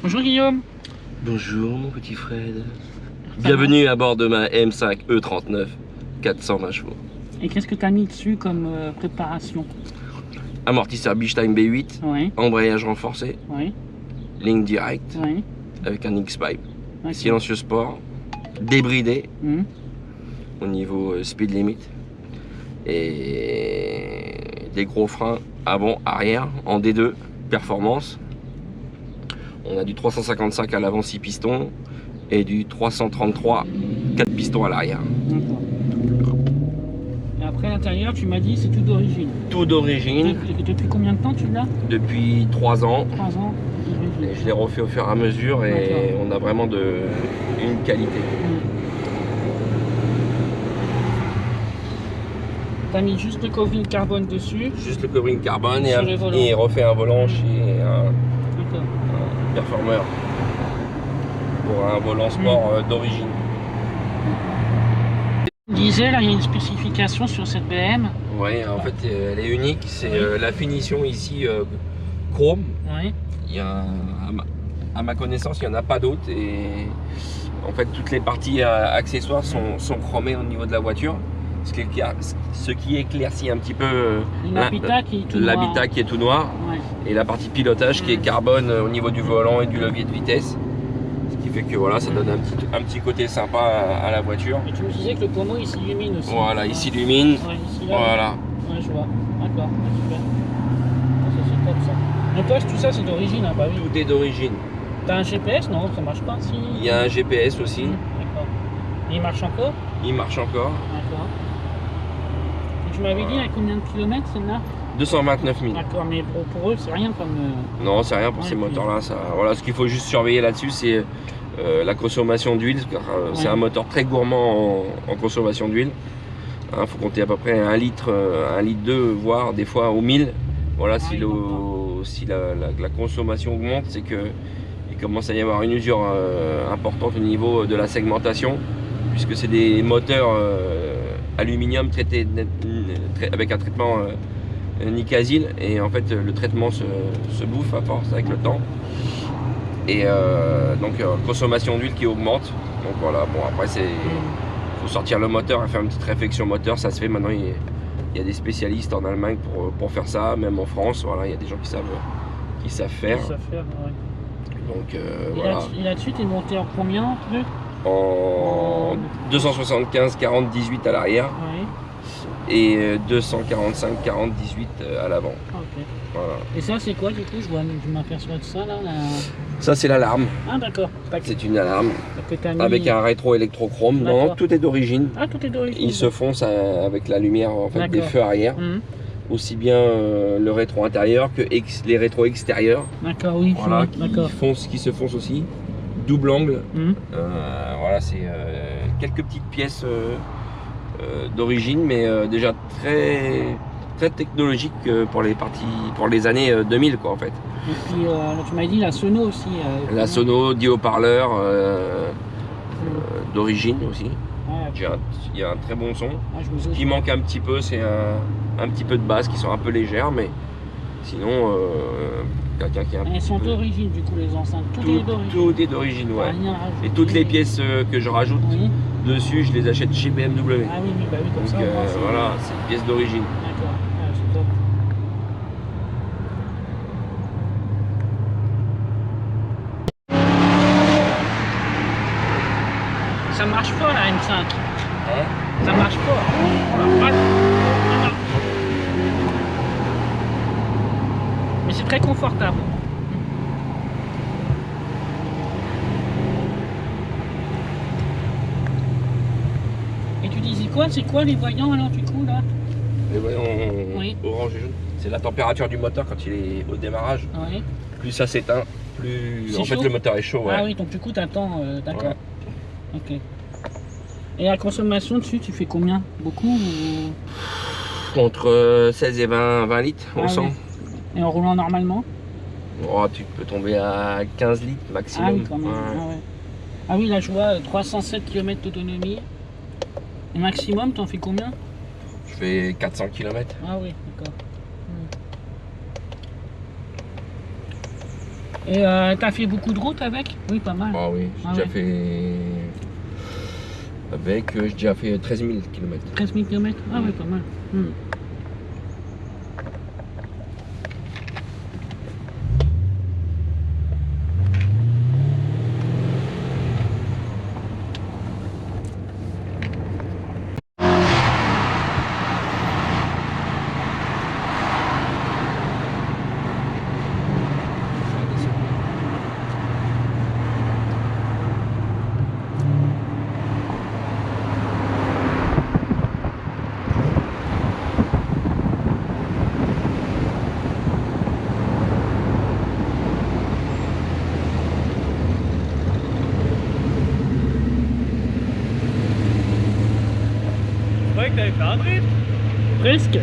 Bonjour Guillaume. Bonjour mon petit Fred. Bienvenue à bord de ma M5 E39 420 chevaux. Et qu'est-ce que tu as mis dessus comme préparation? Amortisseur Bichheim B8, Oui, embrayage renforcé, oui, ligne directe oui. avec un X-Pipe, D'accord. silencieux sport, débridé Mhm. au niveau speed limit et des gros freins avant, arrière en D2, performance. On a du 355 à l'avant 6 pistons et du 333 4 pistons à l'arrière. D'accord. Et après l'intérieur, tu m'as dit c'est tout d'origine. Tout d'origine, Depuis combien de temps tu l'as? depuis 3 ans. 3 ans d'origine. Et je l'ai refait au fur et à mesure et D'accord. on a vraiment une qualité. Tu as mis juste le covering carbone dessus. Juste le covering carbone Sur les volants. et refait un volant chez un D'accord. performeur pour un volant sport d'origine. Tu disais là, il y a une spécification sur cette BM. Oui, en fait elle est unique, c'est la finition ici chrome. Oui. Il y a, à ma connaissance, il n'y en a pas d'autres et en fait toutes les parties accessoires sont chromées au niveau de la voiture. Ce qui éclaircit un petit peu L'habitat qui est tout noir. l'habitat qui est tout noir Ouais. et la partie pilotage qui est carbone au niveau du volant et du levier de vitesse. Ce qui fait que voilà, ça donne un petit côté sympa à la voiture. Et tu me disais que le pommeau il s'illumine aussi. Voilà, il s'illumine. Ouais, ici, là. Voilà. Ouais, je vois. D'accord, super. Ah, ça c'est top ça. Le poste, tout ça c'est d'origine, hein, bah oui. Tout est d'origine. T'as un GPS? Non, ça marche pas. Si... Il y a un GPS aussi. D'accord. Et il marche encore? Il marche encore. D'accord. Et tu m'avais dit à combien de kilomètres celle-là? 229 000. D'accord, mais pour eux c'est rien comme. Non, c'est rien pour Ouais, ces puis- moteurs-là. Voilà, ce qu'il faut juste surveiller là-dessus, c'est la consommation d'huile, car c'est Ouais. un moteur très gourmand en consommation d'huile. Il faut compter à peu près 1 litre 2, voire des fois au 1000. Voilà, si la consommation augmente, c'est que il commence à y avoir une usure importante au niveau de la segmentation, puisque c'est des moteurs aluminium traités avec un traitement nicasyle, et en fait le traitement se bouffe à force avec le temps. Et donc consommation d'huile qui augmente. Donc voilà, bon après faut sortir le moteur et faire une petite réflexion moteur, ça se fait maintenant. Il y a des spécialistes en Allemagne pour faire ça, même en France, voilà, il y a des gens qui savent faire. Ça fait, ouais. Donc Et voilà. là-dessus, t'es monté en combien plus? En 275 40 18 à l'arrière Oui. et 245 40 18 à l'avant. Ok. Voilà. Et ça c'est quoi du coup? Je m'aperçois de ça là. Ça c'est l'alarme. Ah d'accord. C'est une alarme Que t'as mis... avec un rétro électrochrome. Non, D'accord. tout est d'origine. Ah, tout est d'origine. Il se fonce avec la lumière en fait, des D'accord. feux arrière, Mhm. aussi bien le rétro intérieur que les rétros extérieurs. D'accord, oui. Voilà, D'accord. qui se foncent aussi. Double angle. Mhm. Voilà, c'est quelques petites pièces d'origine, mais déjà très technologique pour les années 2000 quoi en fait. Et puis tu m'as dit la sono aussi. La sono, 10 haut-parleurs d'origine aussi. Ouais, Il y a un très bon son. je me Ce dis- qui manque un petit peu, c'est un petit peu de basses qui sont un peu légères, mais sinon, quelqu'un qui a un Elles sont peu... d'origine du coup les enceintes. Tout est d'origine. Tout est d'origine, ouais. Rien à rajouter. Et toutes les pièces que je rajoute Oui. dessus, je les achète chez BMW. Ah oui, bah oui, comme Donc ça. au moins, c'est- voilà, c'est une pièce d'origine. D'accord. Ah, c'est top. Ça marche pas la M5. Hein? Ça marche pas. Oh la vache. Ah, non. Mais c'est très confortable. Et tu disais quoi? C'est quoi les voyants alors du coup là? Les voyants Oui. orange et jaune. C'est la température du moteur quand il est au démarrage. Oui. Plus ça s'éteint, plus C'est en fait chaud le moteur est chaud. Ouais. Ah oui, donc du coup t'attends, d'accord. Ouais. Ok. Et la consommation dessus, tu fais combien? Beaucoup ou... Entre 16 et 20 litres, on Ah sent. oui. Et en roulant normalement? Oh, tu peux tomber à 15 litres maximum. Ah oui, quand même. Ouais. Ah, ouais. Ah oui, là je vois 307 km d'autonomie. Et maximum, t'en fais combien? Je fais 400 km. Ah oui, d'accord. Et t'as fait beaucoup de routes avec? Oui, pas mal. Ah oui, j'ai Ah déjà ouais. fait. Avec, j'ai déjà fait 13 000 km. 13 000 km? Ah oui, pas mal. Je croyais que t'avais fait un drift. Presque.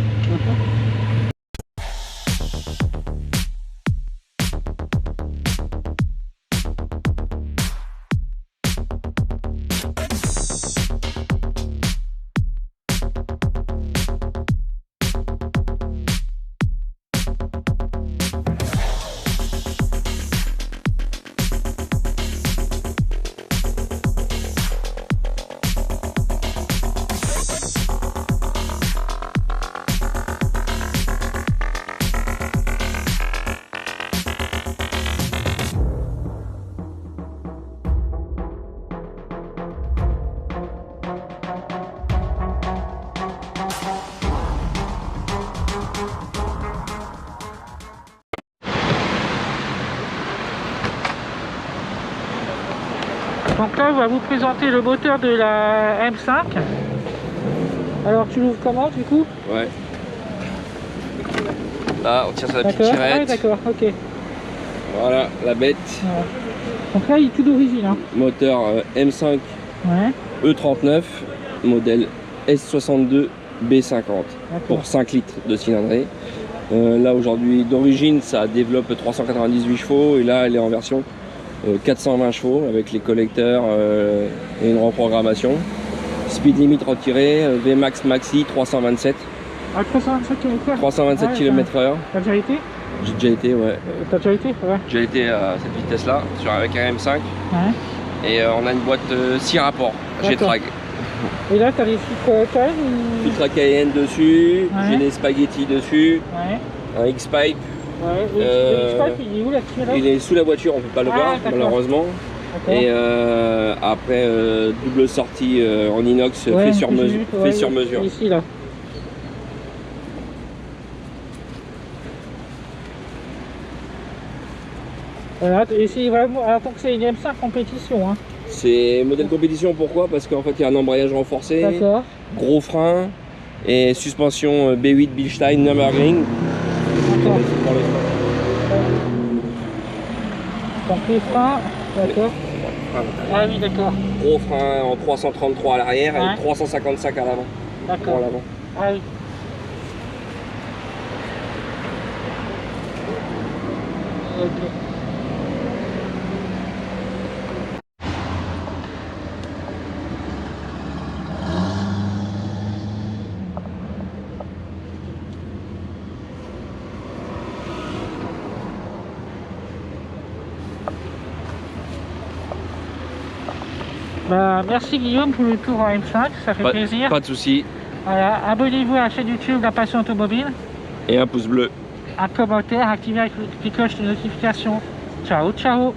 Donc là, on va vous présenter le moteur de la M5. Alors, tu l'ouvres comment du coup? Ouais. Là, on tire sur la petite D'accord. Ah, tirette. d'accord, ok. Voilà, la bête. Voilà. Donc là, il est tout d'origine. Hein. Moteur M5 Ouais. E39, modèle S62 B50 D'accord. pour 5 litres de cylindrée. Là aujourd'hui d'origine ça développe 398 chevaux et là elle est en version 420 chevaux avec les collecteurs et une reprogrammation. Speed limit retiré, Vmax maxi 327. Ah, 327 km/h. 327 Ouais, km/h. T'as déjà été? J'ai déjà été, ouais. T'as déjà été? Ouais. J'ai été à cette vitesse là avec un M5 Ouais. et on a une boîte 6 rapports G-Trag. Et là, t'as les filtres Cayenne ou... Filtre à Cayenne dessus, Ouais. j'ai des spaghettis dessus, Ouais. un X-Pipe. Ouais. Le X-Pipe, il est où là-dessus? Il est sous la voiture, on peut pas le Ah, voir d'accord. malheureusement. D'accord. Et après double sortie en inox Ouais, fait sur j'ai mesure. vu, Fait ouais, sur mesure. Ici là. Voilà, et c'est vraiment. Alors, donc c'est une M5 compétition. Hein. C'est modèle compétition, pourquoi? Parce qu'en fait il y a un embrayage renforcé, D'accord. gros frein et suspension B8 Bilstein Nürburgring. D'accord. Pour les freins. Donc les freins, d'accord. Ah oui, d'accord. Gros frein en 333 à l'arrière Ouais. et 355 à l'avant. Pour D'accord. l'avant. Ah oui. Ok. Bah, merci Guillaume pour le tour en M5, ça fait plaisir. Pas de soucis. Voilà, abonnez-vous à la chaîne YouTube La Passion Automobile, Et un pouce bleu. un commentaire, activez la cloche de notification. Ciao, ciao.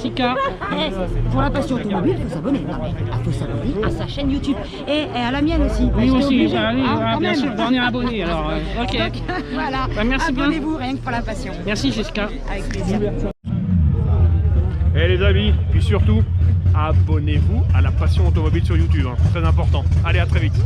Jessica. Pour la passion automobile, il faut s'abonner. Non, mais il faut s'abonner à sa chaîne YouTube et à la mienne aussi. Oui, J'étais aussi, obligée, bah, oui, hein, ah, quand bien même. sûr, on est abonné alors. Ok. Donc, voilà, Bah, merci bien. abonnez-vous rien que pour la passion. Merci Jessica. Avec plaisir. Et les amis, puis surtout, abonnez-vous à la passion automobile sur YouTube, hein. Très important. Allez, à très vite.